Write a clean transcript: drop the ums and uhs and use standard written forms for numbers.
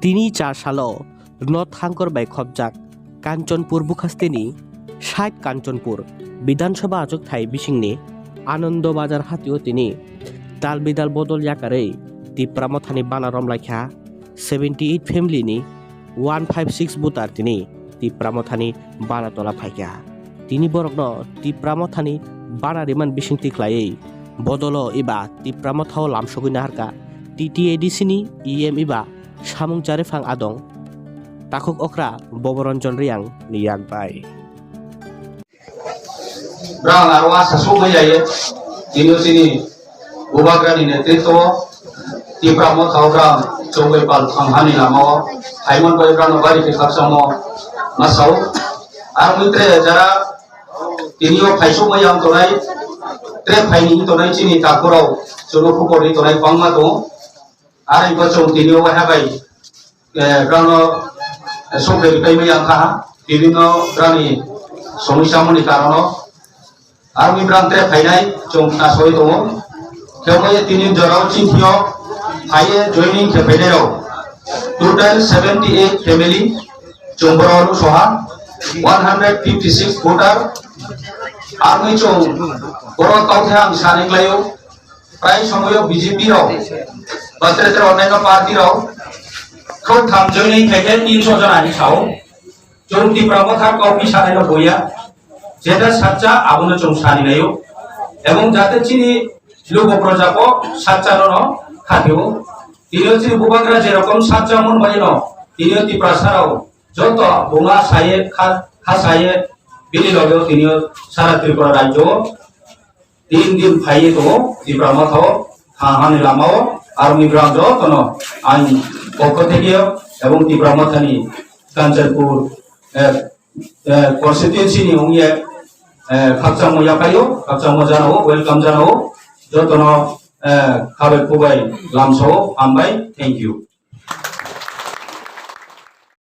4 सालो north हांकर bye खबजाक Kanchanpur बुखास्तेनी 60 Kanchanpur विधानसभा आजक Thai बिसिंगनि आनंद बाजार हातियो तिनि ताल बिदाल बदल याकारै तिप्रामथानि बानारम लाइखा 78 फैमिलीनि 156 बुतार तिनि तिप्रामथानि बानातला फाइका तिनि बरकनो तिप्रामथानि बानारिमान बिसिंति ख्लायै बदलो इबा तिप्रामथाव लामसगैना हारका TTADC-नि EM इबा सामुं जारेफां आदं ताखुक अख्रा बबरन्जन रियां नियाक bye Brang arwa sasu bayaye dino sini ubagrani netrito tipramo thawbrang chongoi pal thanghani namo haimon boy brang bari ke khapsamo masau armitre jara tinio phaisu mayam tonai tre phaini tonai chini takurau chono khupori tonai pangma to ari bachong tinio habai brang sobe kai mayam kha bibino brani somisamoni karono Army brand tre phainai chong ta soi to kemoi tinin jorau chinthio phaye joining ke phainai total 78 family chomborolu soha 156 voter army chong boro tauthang saning layo prai somoyo BJP ro batre onnaino party ro khau tham joining ke 300 jana ni sao chong ti pramotha kopi sanai no boya যেটা সাচ্চা আবুনো চংসানি নাইও এবং যাতে চিনি লোক প্রজাপ সাচ্চারণ খাতেও তিনিও চিনি বুবাগ্রা যেরকম সাচ্চা মন বাইন তিনিও তি প্রাসারাও যত বোমা সায়ে খাসায়ে বিলি লগেও তিনিও সারা ত্রিপুরা রাজ্য 3 দিন ফাইয়ে তো ত্রিপ্রামথ হাহানি লামাও আর্মি ব্রাঞ্চ তন আইন পক্ষ থেকে এবং ত্রিপ্রামথানি Kanchanpur কনস্টিটিউয়েন্সিনি উংয়ে khapchang mo yakayo khapchang mo janao welcome janao jotono khabe kubai lamso ambai thank you